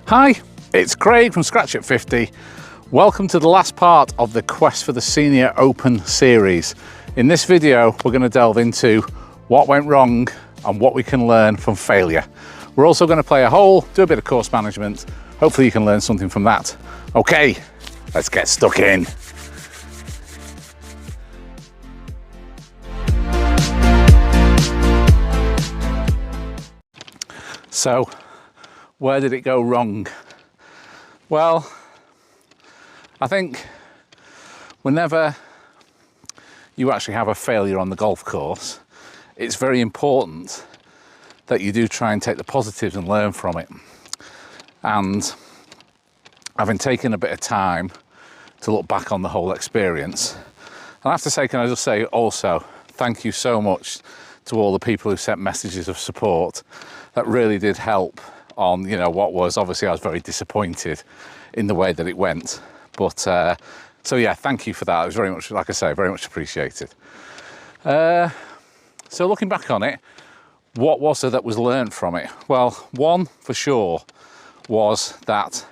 Hi, it's Craig from Scratch at 50. Welcome to the last part of the Quest for the Senior Open series. In this video, we're going to delve into what went wrong and what we can learn from failure. We're also going to play a hole, do a bit of course management. Hopefully you can learn something from that. Okay, let's get stuck in. So, where did it go wrong? Well, I think whenever you actually have a failure on the golf course, it's very important that you do try and take the positives and learn from it. And having taken a bit of time to look back on the whole experience, and I have to say, can I just say also, thank you so much to all the people who sent messages of support. That really did help on, what was, obviously I was very disappointed in the way that it went. But, so yeah, thank you for that. It was very much, like I say, very much appreciated. So looking back on it, what was there that was learned from it? Well, one for sure was that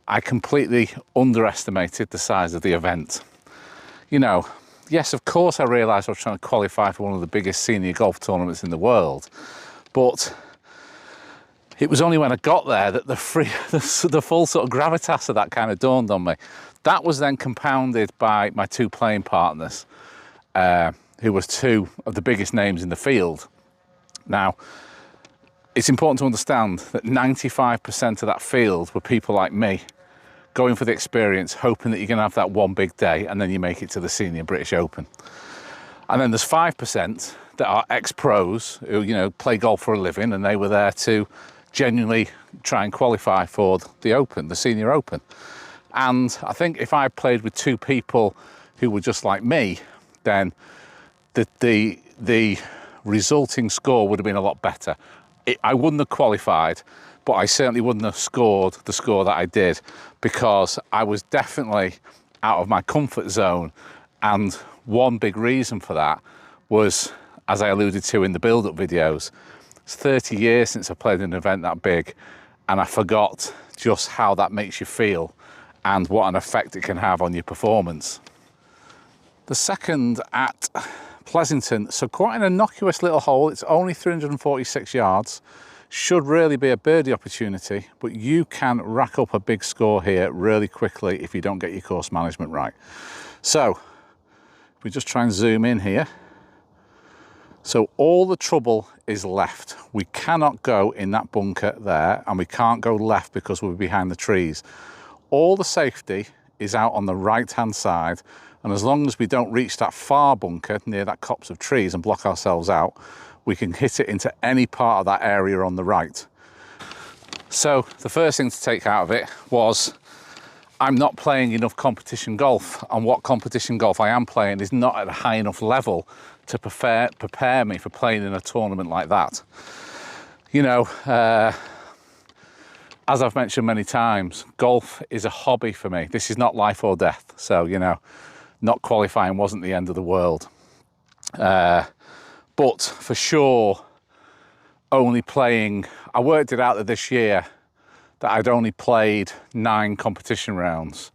I completely underestimated the size of the event. Yes, of course I realised I was trying to qualify for one of the biggest senior golf tournaments in the world, but it was only when I got there that the full sort of gravitas of that kind of dawned on me. That was then compounded by my two playing partners, who was two of the biggest names in the field. Now, it's important to understand that 95% of that field were people like me, going for the experience, hoping that you're going to have that one big day and then you make it to the Senior British Open. And then there's 5% that are ex-pros who, play golf for a living, and they were there to genuinely try and qualify for the Open, the Senior Open. And I think if I played with two people who were just like me, then the resulting score would have been a lot better. I wouldn't have qualified, but I certainly wouldn't have scored the score that I did, because I was definitely out of my comfort zone. And one big reason for that was, as I alluded to in the build-up videos, it's 30 years since I played an event that big, and I forgot just how that makes you feel and what an effect it can have on your performance. The second at Pleasanton, so quite an innocuous little hole. It's only 346 yards. Should really be a birdie opportunity, but you can rack up a big score here really quickly if you don't get your course management right. So, if we just try and zoom in here. So all the trouble is left. We cannot go in that bunker there, and we can't go left because we're behind the trees. All the safety is out on the right-hand side, and as long as we don't reach that far bunker near that copse of trees and block ourselves out, we can hit it into any part of that area on the right. So the first thing to take out of it was I'm not playing enough competition golf, and what competition golf I am playing is not at a high enough level to prepare me for playing in a tournament like that. As I've mentioned many times, golf is a hobby for me. This is not life or death. So, not qualifying wasn't the end of the world. But for sure, only playing, I worked it out that this year that I'd only played 9 competition rounds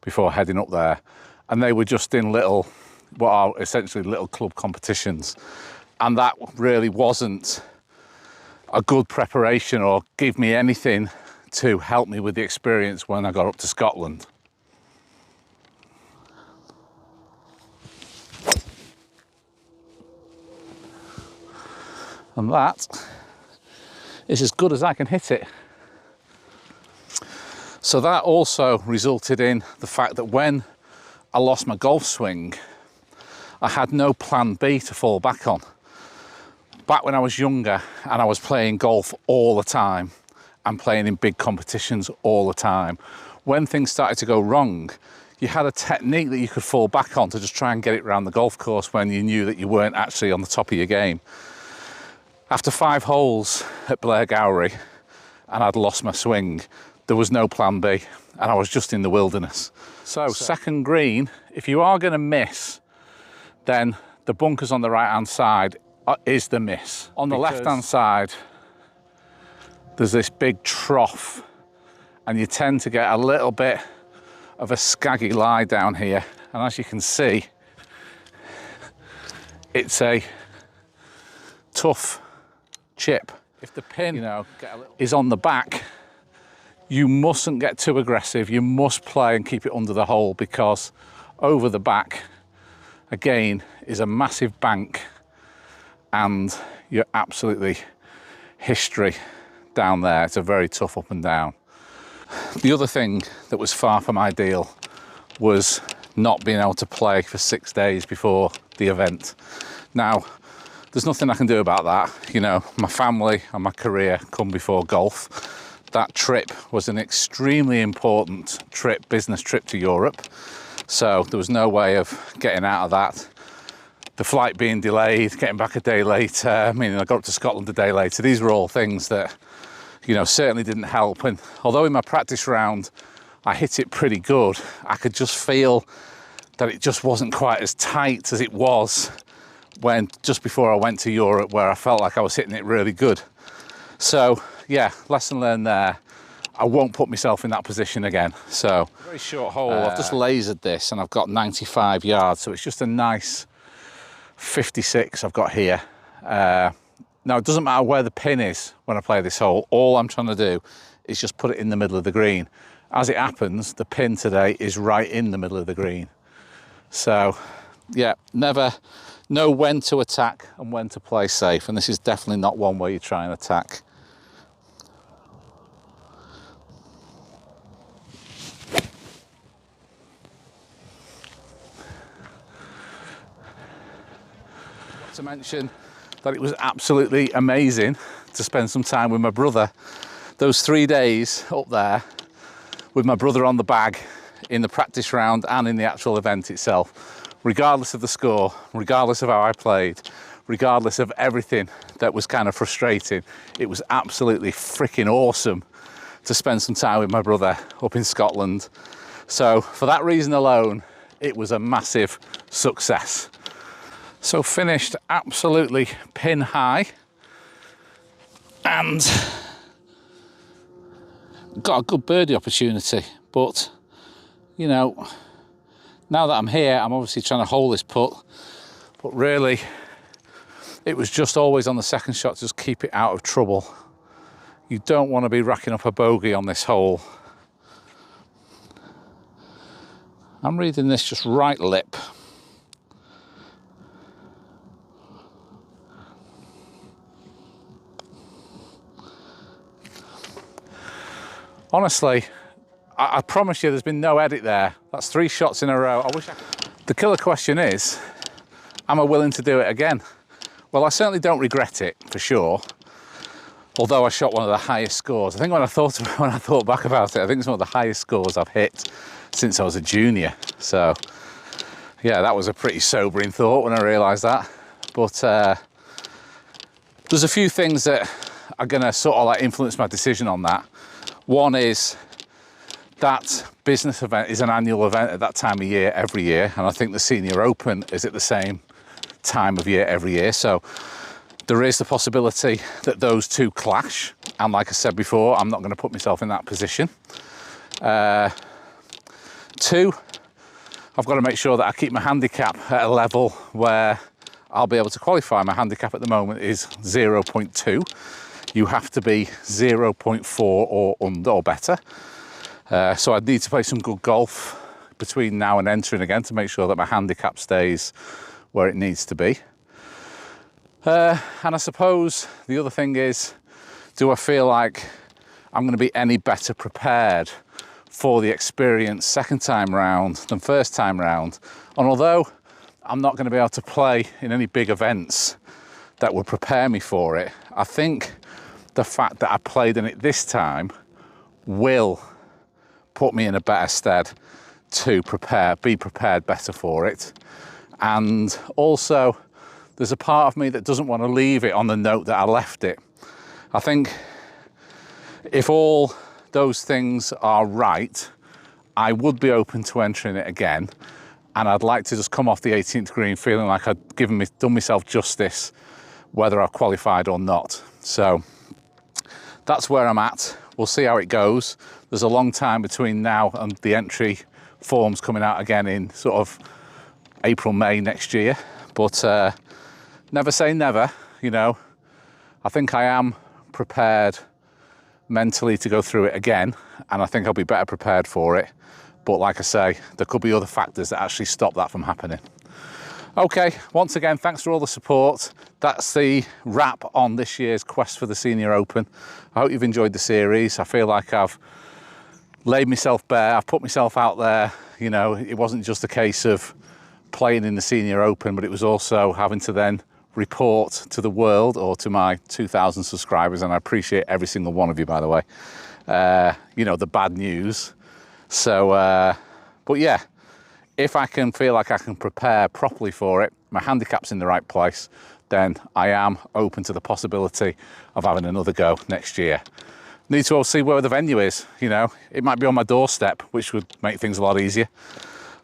before heading up there. And they were just in what are essentially little club competitions. And that really wasn't a good preparation or give me anything to help me with the experience when I got up to Scotland. And that is as good as I can hit it. So that also resulted in the fact that when I lost my golf swing, I had no plan B to fall back on. Back when I was younger and I was playing golf all the time and playing in big competitions all the time, when things started to go wrong, you had a technique that you could fall back on to just try and get it around the golf course when you knew that you weren't actually on the top of your game. After 5 holes at Blairgowrie and I'd lost my swing, there was no plan B and I was just in the wilderness. So second green, if you are going to miss, then the bunkers on the right hand side is the miss. On the left hand side, there's this big trough and you tend to get a little bit of a scaggy lie down here. And as you can see, it's a tough chip. If the pin, is on the back, you mustn't get too aggressive. You must play and keep it under the hole, because over the back, again, is a massive bank, and you're absolutely history down there. It's a very tough up and down. The other thing that was far from ideal was not being able to play for 6 days before the event. Now, there's nothing I can do about that. My family and my career come before golf. That trip was an extremely important trip, business trip to Europe. So there was no way of getting out of that. The flight being delayed, getting back a day later, I got up to Scotland a day later. These were all things that, certainly didn't help. And although in my practice round, I hit it pretty good, I could just feel that it just wasn't quite as tight as it was just before I went to Europe, where I felt like I was hitting it really good. So yeah, lesson learned there. I won't put myself in that position again. So very short hole. I've just lasered this and I've got 95 yards. So it's just a nice 56 I've got here. Now it doesn't matter where the pin is when I play this hole. All I'm trying to do is just put it in the middle of the green. As it happens, the pin today is right in the middle of the green. So yeah, never know when to attack and when to play safe. And this is definitely not one where you try and attack. To mention that it was absolutely amazing to spend some time with my brother. Those 3 days up there with my brother on the bag in the practice round and in the actual event itself, regardless of the score, regardless of how I played, regardless of everything that was kind of frustrating, it was absolutely freaking awesome to spend some time with my brother up in Scotland. So for that reason alone, it was a massive success. So finished absolutely pin high and got a good birdie opportunity. But, now that I'm here, I'm obviously trying to hold this putt, but really it was just always on the second shot to just keep it out of trouble. You don't want to be racking up a bogey on this hole. I'm reading this just right lip. Honestly, I promise you there's been no edit there. That's 3 shots in a row. The killer question is, am I willing to do it again? Well, I certainly don't regret it, for sure. Although I shot one of the highest scores. I think when I thought back about it, I think it's one of the highest scores I've hit since I was a junior. So yeah, that was a pretty sobering thought when I realised that. But there's a few things that are gonna sort of like influence my decision on that. One is that business event is an annual event at that time of year every year, and I think the Senior Open is at the same time of year every year. So there is the possibility that those two clash, and like I said before, I'm not going to put myself in that position. 2, I've got to make sure that I keep my handicap at a level where I'll be able to qualify. My handicap at the moment is 0.2. You have to be 0.4 or under or better. So I'd need to play some good golf between now and entering again to make sure that my handicap stays where it needs to be. And I suppose the other thing is, do I feel like I'm going to be any better prepared for the experience second time round than first time round? And although I'm not going to be able to play in any big events that would prepare me for it, I think the fact that I played in it this time will put me in a better stead to be prepared better for it. And also, there's a part of me that doesn't want to leave it on the note that I left it. I think if all those things are right, I would be open to entering it again. And I'd like to just come off the 18th green feeling like I'd done myself justice, whether I've qualified or not. So that's where I'm at we'll see how it goes. There's a long time between now and the entry forms coming out again in sort of April, May next year. But never say never, you know. I think I am prepared mentally to go through it again, and I think I'll be better prepared for it. But like I say, there could be other factors that actually stop that from happening. Okay, once again, thanks for all the support. That's the wrap on this year's Quest for the Senior Open. I hope you've enjoyed the series. I feel like I've laid myself bare, I've put myself out there. You know, it wasn't just a case of playing in the Senior Open, but it was also having to then report to the world, or to my 2,000 subscribers, and I appreciate every single one of you, by the way, you know, the bad news. So, but yeah, if I can feel like I can prepare properly for it, my handicap's in the right place, then I am open to the possibility of having another go next year. Need to all see where the venue is, you know. It might be on my doorstep, which would make things a lot easier.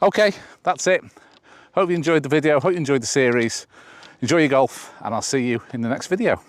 Okay, that's it. Hope you enjoyed the video, hope you enjoyed the series. Enjoy your golf, and I'll see you in the next video.